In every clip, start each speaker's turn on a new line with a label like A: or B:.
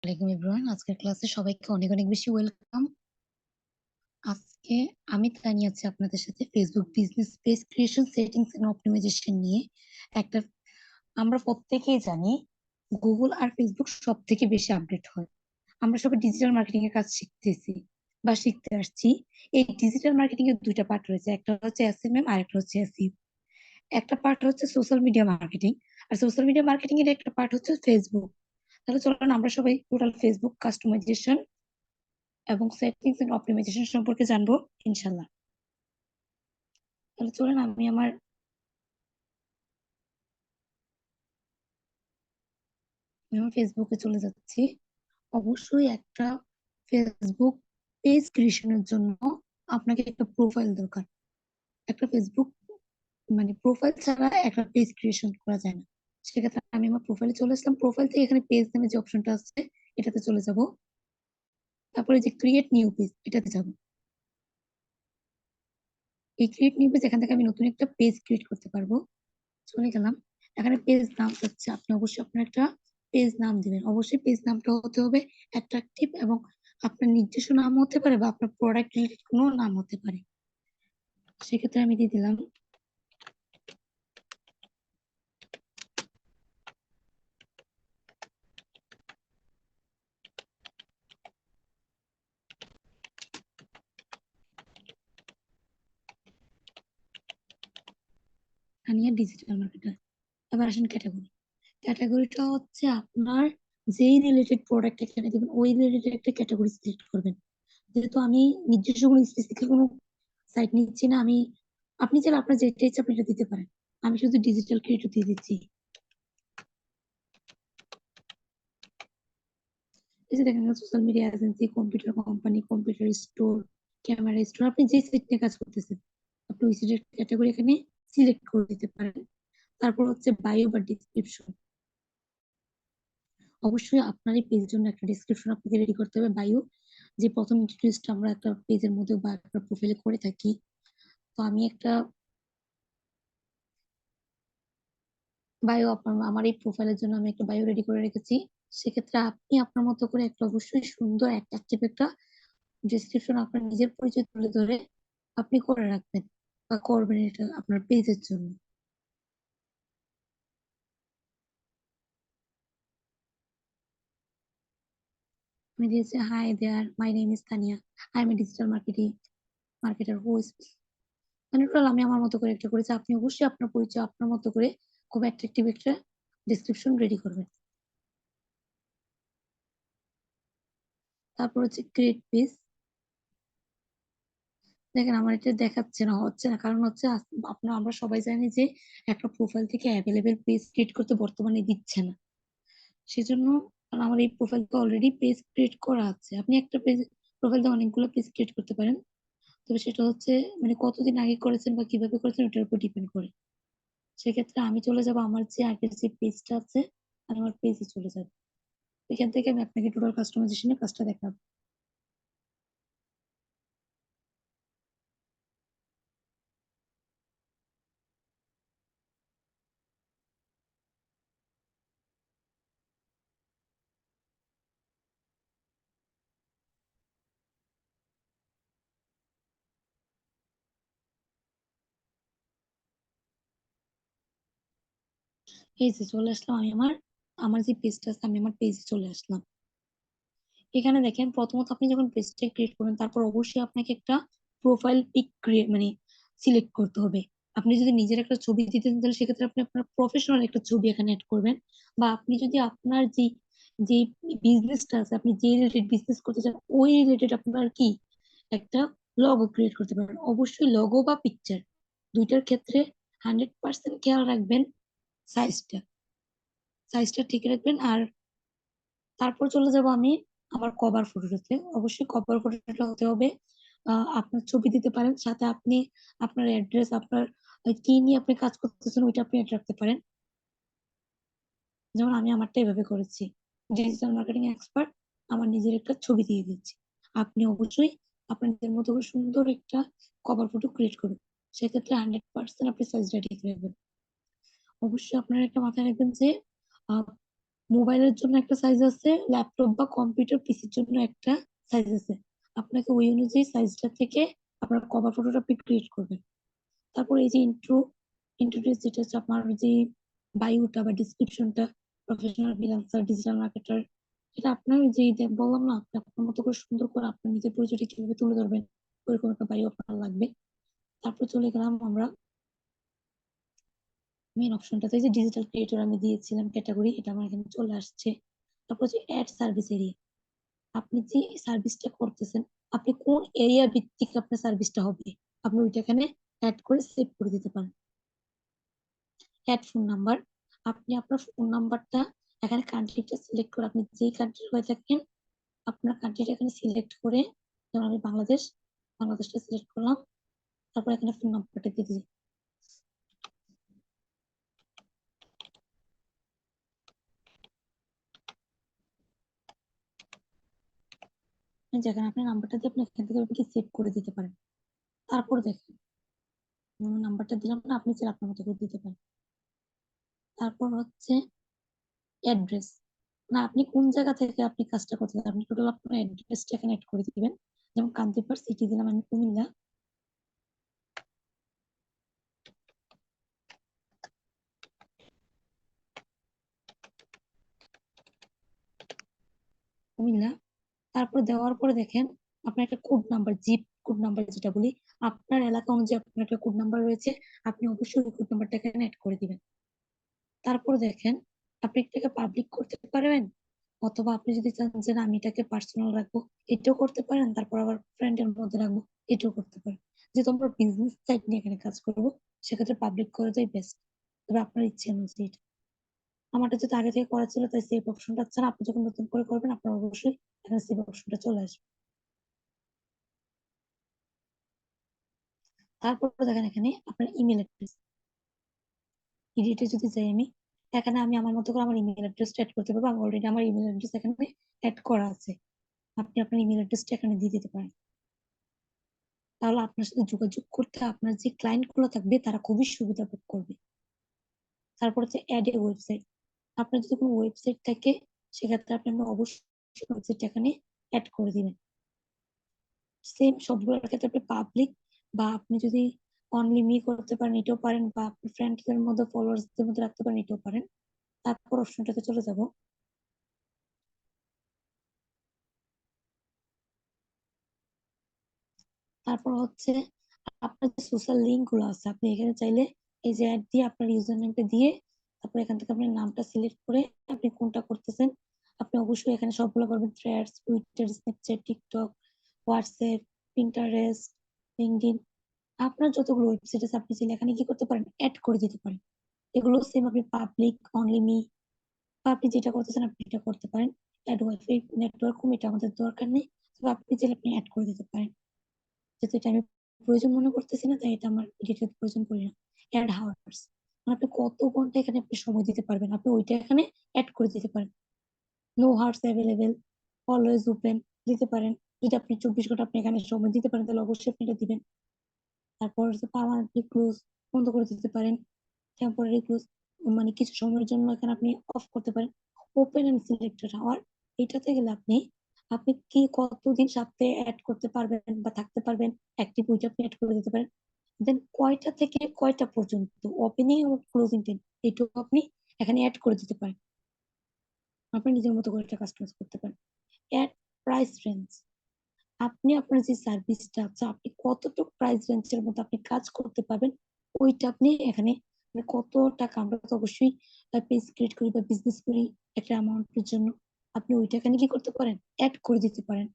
A: আসসালামু এভরিওয়ান, আজকের ক্লাসে সবাইকে অনেক অনেক বেশি ওয়েলকাম। আজকে আমি তানিয়া আছি আপনাদের সাথে Facebook business page creation settings and optimization নিয়ে। একটা আমরা প্রত্যেকেই জানি গুগল আর ফেসবুক সব থেকে বেশি আপডেট হয়। আমরা সবাই ডিজিটাল মার্কেটিং এর কাজ শিখতেছি বা শিখতে আসছি। এই ডিজিটাল মার্কেটিং এর দুইটা পার্ট রয়েছে, একটা হচ্ছে এসএমএম আর একটা হচ্ছে এসইও। একটা পার্ট হচ্ছে সোশ্যাল মিডিয়া মার্কেটিং, আর সোশ্যাল মিডিয়া মার্কেটিং এর একটা পার্ট হচ্ছে ফেসবুক। তাহলে চলুন আমরা সবাই টোটাল ফেসবুক কাস্টমাইজেশন এবং সেটিংস এন্ড অপটিমাইজেশন সম্পর্কে জানবো ইনশাল্লাহ। তাহলে চলুন আমি আমার ফেসবুকে চলে যাচ্ছি। অবশ্যই একটা ফেসবুক পেজ ক্রিয়েশনের জন্য আপনাকে একটা প্রোফাইল দরকার। একটা ফেসবুক প্রোফাইল ছাড়া একটা পেজ ক্রিয়েশন করা যায় না। সেক্ষেত্রে আমি আমার প্রোফাইলে চলে আসলাম। প্রোফাইল থেকে এখানে পেজ নামে যে অপশনটা আছে এটাতে চলে যাব। তারপরে যে ক্রিয়েট নিউ পেজ এটাতে যাব। এই ক্রিয়েট নিউ পেজ, এখান থেকে আমি নতুন একটা পেজ ক্রিয়েট করতে পারবো। চলে গেলাম। এখানে পেজ নাম চাচ্ছে, আপনি অবশ্যই আপনার একটা পেজ নাম দিবেন। অবশ্যই পেজ নামটা হতে হবে অ্যাট্রাকটিভ, এবং আপনার নিজস্ব নাম হতে পারে বা আপনার প্রোডাক্ট রিলেটেড কোনো নাম হতে পারে। সেক্ষেত্রে আমি দিয়ে দিলাম তানিয়া ডিজিটাল মার্কেটার। এবার আসেন ক্যাটাগরি। ক্যাটাগরিটা হচ্ছে আপনার যেই রিলেটেড প্রোডাক্ট এখানে দিবেন ওই রিলেটেড একটা ক্যাটাগরি সিলেক্ট করবেন। যেহেতু আমি নিজস্ব কোনো স্পেসিফিক কোনো সাইট নিচ্ছি না, আপনি চাইলে আপনার যেটা ইচ্ছা আপনি এটা দিতে পারেন। আমি শুধু ডিজিটাল ক্রিয়েটর দিয়ে দিচ্ছি। এই যে দেখেন, social media agency, computer company, computer store, camera store, আপনি যে সাইট নিয়ে কাজ করতেছেন আপনি ওই সাইটের ক্যাটাগরি এখানে সিলেক্ট করে দিতে পারেন। তারপর হচ্ছে বায়ো বা ডিসক্রিপশন। অবশ্যই আপনার এই পেজের জন্য একটা ডিসক্রিপশন আপনাকে রেডি করতে হবে। বায়ো, যে প্রথম ইন্ট্রোডিউসটা আমরা একটা পেজের মধ্যে বা একটা প্রোফাইলে করে থাকি। তো আমি একটা বায়ো, আমার এই প্রোফাইলের জন্য আমি একটা বায়ো রেডি করে রেখেছি। সেক্ষেত্রে আপনি আপনার মতো করে একটা অবশ্যই সুন্দর অ্যাট্রাকটিভ একটা ডিসক্রিপশন আপনার নিজের পরিচয় তুলে ধরে আপনি করে রাখবেন বা করবেন এটা আপনার পেজের জন্য। আমি দিয়েছি, hi there, my name is Tania, I am a digital marketer host. মানে টোটাল আমি আমার মতো করে একটা করেছি। আপনি অবশ্যই আপনার পরিচয় আপনার মতো করে খুব অ্যাট্রাকটিভ একটা ডিসক্রিপশন রেডি করবেন। তারপর হচ্ছে ক্রিয়েট পেজ। দেখেন আমার এটা দেখাচ্ছে না, হচ্ছে না, কারণ হচ্ছে আপনার আমরা সবাই জানি যে একটা প্রোফাইল থেকে অ্যাভেলেবেল পেজ ক্রিয়েট করতে বর্তমানে দিচ্ছে না। সেজন্য, কারণ আমার এই প্রোফাইলটা অলরেডি পেজ ক্রিয়েট করা আছে। আপনি একটা পেজ প্রোফাইল দিয়ে অনেকগুলো পেজ ক্রিয়েট করতে পারেন। তবে সেটা হচ্ছে কতদিন আগে করেছেন বা কিভাবে করেছেন ওটার উপর ডিপেন্ড করে। সেক্ষেত্রে আমি চলে যাব আমার যে আগের যে পেজটা আছে, আমি আমার পেজে চলে যাব। এখান থেকে আমি আপনাকে টোটাল কাস্টমাইজেশনের কাজটা দেখাবো। এই যে চলে আসলাম, আমি আমার আমার যে পেজটা আছে আমি আমার পেজে চলে আসলাম। এখানে দেখেন, প্রথমত আপনি যখন পেজটা ক্রিয়েট করবেন তারপর অবশ্যই আপনাকে একটা প্রোফাইল পিক ক্রিয়েট সিলেক্ট করতে হবে। আপনি যদি নিজের একটা ছবি দিতে চান তাহলে সেক্ষেত্রে আপনি আপনার প্রফেশনাল একটা ছবি এখানে অ্যাড করবেন। বা আপনি যদি আপনার যে যে বিজনেসটা আছে, আপনি যে রিলেটেড বিজনেস করতে চান ওই রিলেটেড আপনার কি একটা লগো ক্রিয়েট করতে পারবেন। অবশ্যই লগো বা পিকচার দুইটার ক্ষেত্রে 100% খেয়াল রাখবেন সাইজটা সাইজটা ঠিক রাখবেন। আর তারপর চলে যাব আমি আমার কভার ফটোটাতে। অবশ্যই কভার ফটোটা হতে হবে, আপনার ছবি দিতে পারেন, সাথে আপনি আপনার অ্যাড্রেস, আপনার কি নিয়ে আপনি কাজ করতেছেন ওইটা আপনি অ্যাড রাখতে পারেন। যেমন আমি আমারটা এভাবে করেছি, ডিজিটাল মার্কেটিং এক্সপার্ট, আমার নিজের একটা ছবি দিয়ে দিচ্ছি। আপনি অবশ্যই আপনার নিজের মতো করে সুন্দর একটা কভার ফটো ক্রিয়েট করবেন। সেক্ষেত্রে 100% আপনি সাইজটা ঠিক রাখবেন। অবশ্যই আপনার একটা মাথায় রাখবেন যে মোবাইলের জন্য একটা সাইজ আছে, ল্যাপটপ বা কম্পিউটার পিসির জন্য একটা সাইজ আছে। আপনাকে ওই অনুযায়ী সাইজটা থেকে আপনার কভার ফটোটা আপনি ক্রিয়েট করবেন। তারপর এই যে ইন্ট্রোডিউস, যেটা হচ্ছে আপনার যে বায়োটা বা ডিসক্রিপশনটা, প্রফেশনাল ফ্রিল্যান্সার, ডিজিটাল মার্কেটার, এটা আপনার যে বললাম না, আপনি আপনার মতো করে সুন্দর করে আপনার নিজের পরিচয়টা কিভাবে তুলে ধরবেন, ওইরকম একটা বায়ো আপনার লাগবে। তারপর চলে গেলাম আমরা মেন অপশনটাতে, যে ডিজিটাল ক্রিয়েটর আমি দিয়েছিলাম ক্যাটাগরি, এটা আমার এখানে চলে আসছে। তারপর যে অ্যাড সার্ভিস এরিয়া, আপনি যে সার্ভিসটা করতেছেন, আপনি কোন এরিয়া ভিত্তিক আপনার সার্ভিসটা হবে, আপনি ওইটা এখানে অ্যাড করে সেভ করে দিতে পারেন। অ্যাড ফোন নাম্বার, আপনি আপনার ফোন নাম্বারটা এখানে কান্ট্রিটা সিলেক্ট করে, আপনি যেই কান্ট্রির হয়ে থাকেন আপনার কান্ট্রিটা এখানে সিলেক্ট করে, যেমন আমি বাংলাদেশটা সিলেক্ট করলাম। তারপর এখানে ফোন নাম্বারটা দিয়ে দিই। যেখানে আপনার নাম্বারটা দিয়ে আপনি এখান থেকে আপনি সেভ করে দিতে পারেন। তারপর দেখেন নাম্বারটা দিলাম না, আপনি চাইলে আপনার মতো করে দিতে পারেন। তারপর হচ্ছে অ্যাড্রেস, না আপনি কোন জায়গা থেকে আপনি কাজটা করতে চান, আপনি টোটাল আপনার অ্যাড্রেসটা এখানে অ্যাড করে দিবেন। যেমন কান্দিরপাড় সিটি দিলাম আমি কুমিল্লা। কুমিল্লা তারপর দেওয়ার পরে দেখেন আপনার একটা code number, zip code number যেটা বলি, আপনার এলাকা অনুযায়ী আপনার একটা কোড নাম্বার রয়েছে, আপনি অবশ্যই ওই কোড নাম্বারটা এখানে অ্যাড করে দিবেন। তারপর দেখেন আপনি এটাকে পাবলিক করতে পারবেন, অথবা আপনি যদি চান যে না, আমি এটাকে পার্সোনাল রাখবো, এটাও করতে পারেন। তারপর আবার ফ্রেন্ডের মধ্যে রাখবো, এটাও করতে পারেন। যেহেতু আমরা বিজনেস সাইট নিয়ে এখানে কাজ করবো, সেক্ষেত্রে পাবলিক করাটাই বেস্ট। তবে আপনার ইচ্ছে অনুযায়ী এটা। আমারটা যেহেতু আগে থেকে করা ছিল, তাই সেভ অপশনটা ছাড়া, আপনি যখন নতুন করে করবেন আপনার অবশ্যই এখানে সেভ অপশনটা চলে আসবে। তারপর দেখেন এখানে আপনার ইমেল অ্যাড্রেস, এডিটে যদি যাই আমি, এখানে আমি আমার মতো করে আমার ইমেল অ্যাড্রেসটা অ্যাড করতে পারবো। আমার অলরেডি আমার ইমেল অ্যাড্রেস এখানে অ্যাড করা আছে, আপনি আপনার ইমেল অ্যাড্রেসটা এখানে দিয়ে দিতে পারেন। তাহলে আপনার সাথে যোগাযোগ করতে আপনার যে ক্লায়েন্ট গুলো থাকবে তারা খুবই সুবিধা ভোগ করবে। তারপর হচ্ছে অ্যাড এ ওয়েবসাইট, আপনার যদি কোনো ওয়েবসাইট থাকে সেক্ষেত্রে আপনি অবশ্যই ওয়েবসাইট এখানে অ্যাড করে দিবেন। সেম সবগুলোর ক্ষেত্রে আপনি পাবলিক, বা আপনি যদি অনলি মি করতে পারেন এটাও পারেন, বা আপনি ফ্রেন্ডসদের মধ্যে ফলোয়ার্সদের মধ্যে রাখতে পারেন এটাও পারেন। তারপর অপশনটাতে চলে যাব। তারপর হচ্ছে আপনার যে সোশ্যাল লিঙ্ক গুলো আছে, আপনি এখানে চাইলে এই যে অ্যাড দিয়ে আপনার ইউজার নেমটা দিয়ে, তারপর এখান থেকে আপনার নামটা সিলেক্ট করে আপনি কোনটা করতেছেন আপনি অবশ্যই এখানে সবগুলো পারবেন। Threads, Twitter, Snapchat, TikTok, WhatsApp, Pinterest, LinkedIn, আপনার যতগুলো ওয়েবসাইট আছে আপনি চাইলে এখানে কি করতে পারেন, অ্যাড করে দিতে পারেন। এগুলো সেম আপনি পাবলিক, অনলি মি, বা আপনি যেটা করতেছেন আপনি এটা করতে পারেন। অ্যাড ওয়াইফাই নেটওয়ার্ক, এটা আমাদের দরকার নেই, তবে আপনি চাইলে আপনি অ্যাড করে দিতে পারেন। যেহেতু এটা আমি প্রয়োজন মনে করতেছি না, তাই এটা আমার এডিটের প্রয়োজন করি না। অ্যাড হাওয়ার্স, মানে আপনি কত ঘন্টা এখানে আপনি সময় দিতে পারবেন, আপনি ওইটা এখানে অ্যাড করে দিতে পারেন। No hours available, always open দিতে পারেন। যদি আপনি 24 ঘন্টা আপনি এখানে সময় দিতে পারেন তাহলে অবশ্যই আপনি এটা দিবেন। তারপর হচ্ছে পার্মানেন্টলি ক্লোজ, বন্ধ করে দিতে পারেন। টেম্পোরারি ক্লোজ, মানে কিছু সময়ের জন্য এখানে আপনি অফ করতে পারেন। ওপেন এন্ড সিলেক্টেড আওয়ার, এটাতে গেলে আপনি আপনি কি কতদিন সপ্তাহে অ্যাড করতে পারবেন বা থাকতে পারবেন অ্যাক্টিভ, ওইটা আপনি অ্যাড করে দিতে পারেন। দেন কয়টা থেকে কয়টা পর্যন্ত ওপেনিং এবং ক্লোজিং টাইম, এটাও আপনি এখানে অ্যাড করে দিতে পারেন। আপনি নিজের মতো করে এটা কাস্টমাইজ করতে পারেন। অ্যাড প্রাইস রেঞ্জ, আপনি আপনার যে সার্ভিসটা আছে আপনি কতটুকু প্রাইস রেঞ্জের মধ্যে আপনি কাজ করতে পারবেন, ওইটা আপনি এখানে, মানে কত টাকা, আমরা তো অবশ্যই পেজ ক্রিয়েট করি বা বিজনেস করি একটা অ্যামাউন্টের জন্য, আপনি ওইটা এখানে কি করতে পারেন, অ্যাড করে দিতে পারেন।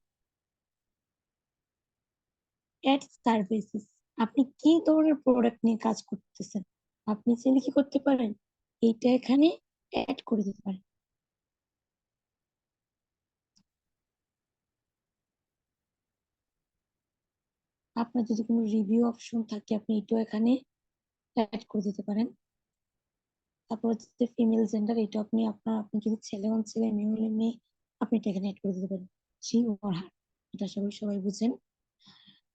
A: অ্যাড সার্ভিসেস, আপনি কি ধরনের প্রোডাক্ট নিয়ে কাজ করতেছেন আপনি চাইলে কি করতে পারেন, এইটা এখানে অ্যাড করে দিতে পারেন। আপনার যদি কোনো রিভিউ অপশন থাকে আপনি এটাও এখানে অ্যাড করে দিতে পারেন। তারপর হচ্ছে ফিমেল জেন্ডার, এটা আপনি আপনার, আপনি যদি ছেলে হন ছেলে, মেয়ে হলে মেয়ে, আপনি এটা এখানে অ্যাড করে দিতে পারেন। শি ওর হার, এটা আশা করি সবাই বুঝেন।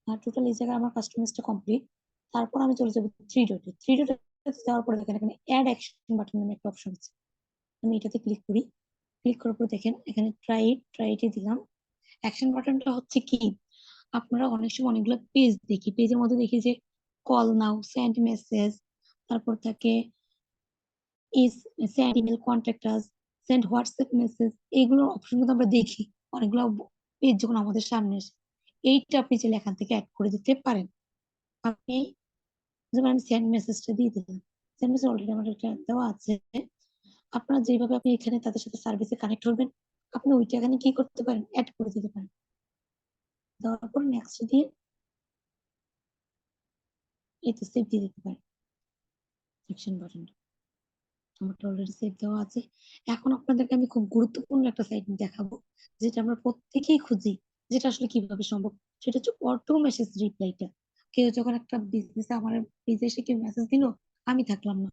A: আর টোটাল এই জায়গায় আমার কাস্টমাইজটা কমপ্লিট। তারপর আমি চলে যাবো থ্রি ডটে। থ্রি ডটে যাওয়ার পরে দেখেন এখানে অ্যাড অ্যাকশন বাটন নামে একটা অপশন আছে, আমি এটাতে ক্লিক করি। ক্লিক করার পর দেখেন এখানে ট্রাইটে দিলাম। অ্যাকশন বাটনটা হচ্ছে কি, আপনারা অনেক সময় অনেকগুলো পেজ দেখি, পেজের মধ্যে দেখি যে কল নাও, সেন্ড মেসেজ, তারপর থাকে is send email, contact us, send WhatsApp message, এইগুলো অপশন কিন্তু আমরা দেখি অনেকগুলো পেজ যখন আমাদের সামনে আসে। এইটা আপনি চাইলে এখান থেকে অ্যাড করে দিতে পারেন। আপনি যেমন আমি সেন্ড মেসেজটা দিয়ে দিলাম, সেন্ড মেসেজ অলরেডি আমার একটা দেওয়া আছে। আপনারা যেভাবে আপনি এখানে তাদের সাথে সার্ভিসে কানেক্ট করবেন, আপনি ওইটা এখানে কি করতে পারেন, অ্যাড করে দিতে পারেন। দেওয়ার পর নেক্সট দিয়ে এই তো সেভ দিয়ে দিতে পারেন সেকশন বাটন। আমারটা অলরেডি সেভ দেওয়া আছে। এখন আপনাদেরকে আমি খুব গুরুত্বপূর্ণ একটা সাইট দেখাবো, যেটা আমরা প্রত্যেকেই খুঁজি, যেটা আসলে কিভাবে সম্ভব। সেটা হচ্ছে অটো মেসেজ রিপ্লাইটা। কেউ যখন একটা বিজনেসে আমার পেজে এসে কেউ মেসেজ দিল, আমি থাকলাম না,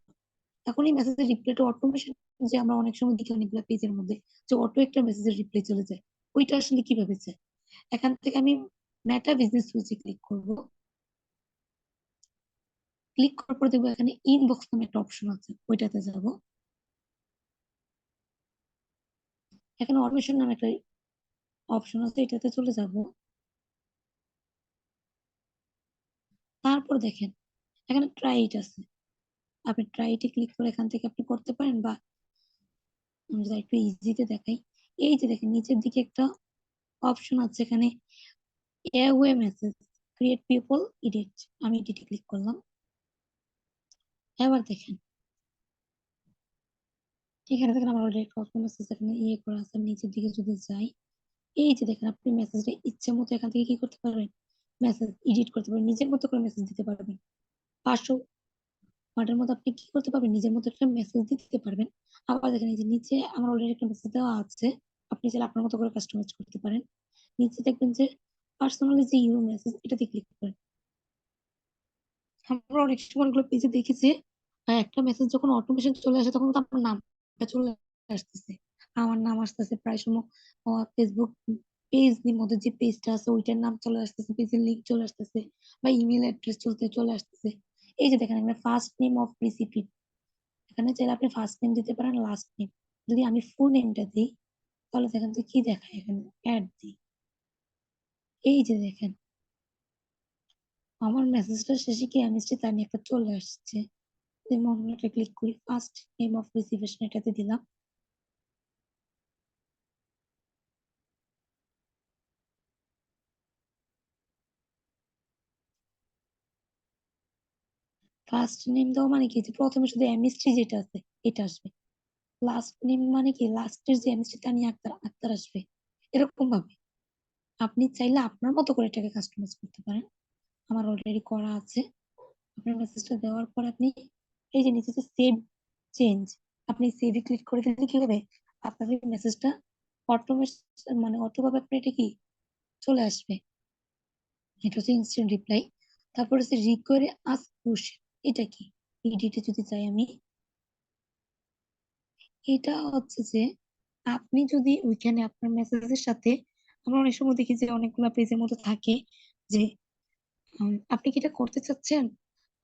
A: এখন এই মেসেজের রিপ্লাইটা অটোমেশন, যে আমরা অনেক সময় দেখি অনেকগুলো পেজের মধ্যে যে অটো একটা মেসেজের রিপ্লাই চলে যায়, ওইটা আসলে কিভাবে চাই। এখান থেকে আমি মেটা বিজনেস সুইচে ক্লিক করব। ক্লিক করার পর দেখবো এখানে ইনবক্স নামে একটা অপশন আছে, ওইটাতে যাব। এখানে অটোমেশন নামে একটা অপশন আছে, এটাতে চলে যাব। তারপর দেখেন এখানে ট্রাইট আছে, আপনি ট্রাইটে ক্লিক করে এখান থেকে আপনি করতে পারেন, বা আমি যদি একটু ইজিতে দেখাই, এই যে দেখেন নিচের দিকে একটা অপশন আছে, এখানে away message, create people, edit, আমি এডিটে ক্লিক করলাম। এবার দেখেন এখানে দেখেন আমার অলরেডি একটা মেসেজ এখানে ইয়ে করা আছে। নিচের দিকে যদি যাই, এই যে দেখেন আপনি মেসেজটা ইচ্ছে মতো এখান থেকে কি করতে পারবেন, মেসেজ এডিট করতে পারবেন, নিজের মতো করে মেসেজ দিতে পারবেন। 500 ওয়ার্ডের মধ্যে আপনি কি করতে পারবেন, নিজের মতো একটা মেসেজ দিতে পারবেন। আবার দেখেন এই যে নিচে আমার অলরেডি একটা মেসেজ দেওয়া আছে, আপনি চাইলে আপনার মতো করে কাস্টমাইজ করতে পারেন। নিচে দেখবেন যে পার্সোনালি যে ইউ মেসেজ, এটাতে ক্লিক করেন। আমরা অনেক সময় গুলো পেজে দেখেছি, একটা মেসেজ যখন অটোমেশন চলে আসে তখন তো আপনার নামটা চলে আসতেছে, আমার নাম আসতেছে প্রায় সময়, ফেসবুক পেজ মধ্যে যে পেজটা আছে ওইটার নাম চলে আসতেছে, পেজের লিঙ্ক চলে আসতেছে, বা ইমেল অ্যাড্রেস চলে আসতেছে। এই যে দেখেন এখানে ফার্স্ট নেম অফ রিসিপিয়েন্ট, এখানে চাইলে আপনি ফার্স্ট নেম দিতে পারেন, লাস্ট নেম। যদি আমি ফুল নেমটা দিই, তাহলে দেখেন তো কি দেখায়, এখানে অ্যাড দিই, এই যে দেখেন আমার মেসেজটা শেষে কি আমি তার নিয়ে একটা চলে আসছে। যেমন এটা ক্লিক করি, ফার্স্ট নেম অফ রিসিভেশন এটাতে দিলাম। ফার্স্ট নেম দেওয়া মানে কি, যে প্রথমে শুধু এমএসটি যেটা আছে এটা আসবে। লাস্ট নেম মানে কি, লাস্টের যে এমএসটি তা নিয়ে আক্তার আক্তার আসবে। এরকম ভাবে আপনি চাইলে আপনার মতো করে এটাকে কাস্টমাইজ করতে পারেন। আমার অলরেডি করা আছে। আপনার মেসেজটা দেওয়ার পর আপনি এই যে নিচে যে সেভ চেঞ্জ, আপনি সেভে ক্লিক করে দিলে কি হবে, আপনার এই মেসেজটা অটোমেশন মানে অটোভাবে আপনি এটা কি চলে আসবে। এটা হচ্ছে ইনস্ট্যান্ট রিপ্লাই। তারপর হচ্ছে রিকোয়ারে আস্ক কোশ্চেন, এটা কি, এডিটে যদি চাই আমি, এটা হচ্ছে যে আপনি যদি ওইখানে আপনার মেসেজের সাথে, আমরা অনেক সময় দেখি যে অনেকগুলো পেজের মতো থাকে যে আপনি কি এটা করতে চাচ্ছেন,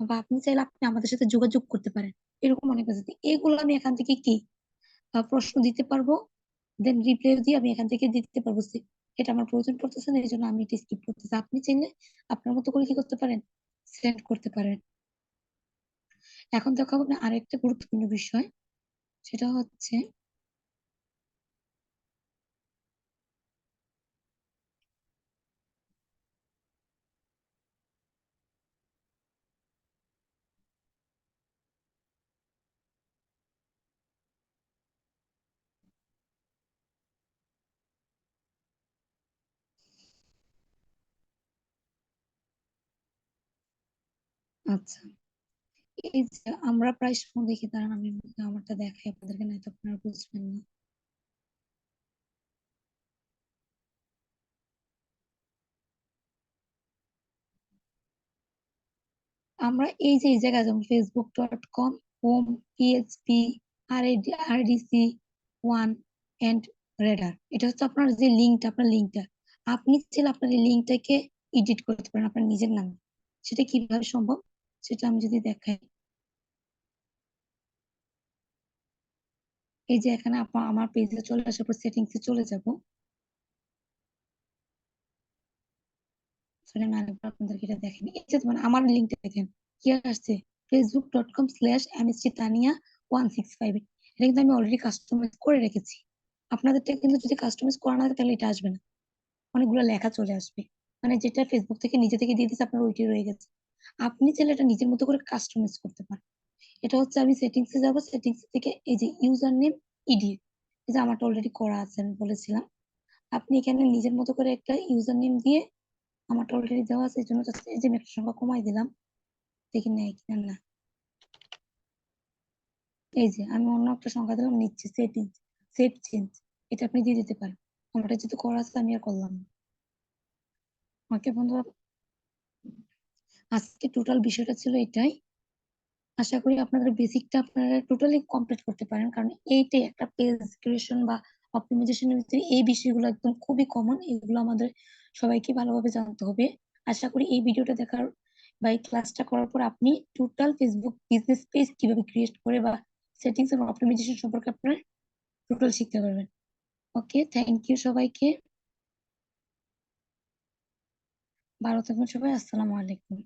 A: বা আপনি চাইলে আপনি আমাদের সাথে যোগাযোগ করতে পারেন, এরকম অনেক আছে। এগুলো আমি এখান থেকে কি প্রশ্ন দিতে পারবো, দেন রিপ্লাই দিয়ে আমি এখান থেকে দিতে পারবো যে এটা আমার প্রয়োজন পড়তেছে না, এই জন্য আমি এটা স্কিপ করতেছি। আপনি চাইলে আপনার মতো করে কি করতে পারেন, সেন্ড করতে পারেন। এখন দেখা হবে আরেকটা গুরুত্বপূর্ণ বিষয়, সেটা হচ্ছে আচ্ছা, এই যে আমরা প্রায় সময় দেখি, দাঁড়ান আমি আমারটা দেখাই আপনাদেরকে, নয়তো আপনারা বুঝবেন না। আমরা এই যে এই জায়গায় যেমন facebook.com home PHP RDC one and reader, এটা হচ্ছে আপনার যে লিঙ্কটা, আপনার লিঙ্কটা আপনি চাইলে আপনার এই লিঙ্কটাকে এডিট করতে পারেন আপনার নিজের নামে। সেটা কিভাবে সম্ভব, সেটা আমি যদি দেখাই, এই যে এখানে আমার পেজে চলে আসার পর সেটিংসে চলে যাব। সরি আমি আরেকবার আপনাদেরকে এটা দেখেন। এই যে মানে আমার লিঙ্কটা দেখেন কি আসছে, facebook.com/mstania165। এটা কিন্তু আমি অলরেডি কাস্টমাইজ করে রেখেছি। আপনাদেরটা কিন্তু যদি কাস্টমাইজ করা না থাকে তাহলে এটা আসবে না, অনেকগুলো লেখা চলে আসবে। মানে যেটা ফেসবুক থেকে নিজে থেকে দিয়ে দিচ্ছে আপনার ওইটাই রয়ে গেছে। আপনি চাইলে এটা নিজের মতো করে কাস্টমাইজ করতে পারেন। এটা হচ্ছে আমি সেটিংসে যাব, সেটিংস থেকে এই যে ইউজার নেম ইডি, এই যে আমারটা অলরেডি করা আছে আমি বলেছিলাম। আপনি এখানে নিজের মতো করে একটা ইউজার নেম দিয়ে, আমারটা অলরেডি দেওয়া আছে এই জন্য এই যে আমি একটা সংখ্যা কমাই দিলাম, দেখি নেই কিনা না। এই যে আমি অন্য একটা সংখ্যা দিলাম, নিচ্ছে সেটিংস, সেভ চেঞ্জ, এটা আপনি দিয়ে দিতে পারেন। আমারটা যেহেতু করা আছে আমি আর করলাম না। ওকে বন্ধুরা, আজকে টোটাল বিষয়টা ছিল এটাই। আশা করি আপনাদের বেসিকটা আপনারা টোটালি কমপ্লিট করতে পারেন, কারণ এইটাই একটা পেজ ক্রিয়েশন বা অপটিমাইজেশনের ভিতরে এই বিষয়গুলো একদম খুবই কমন, এগুলো আমাদের সবাইকে ভালোভাবে জানতে হবে। আশা করি এই ভিডিওটা দেখার বা এই ক্লাসটা করার পর আপনি টোটাল ফেসবুক বিজনেস পেজ কিভাবে ক্রিয়েট করে বা সেটিংস এবং অপটিমাইজেশন সম্পর্কে আপনার টোটাল শিখতে পারবেন। ওকে, থ্যাংক ইউ সবাইকে। ভালো থাকবেন সবাই, আসসালামু আলাইকুম।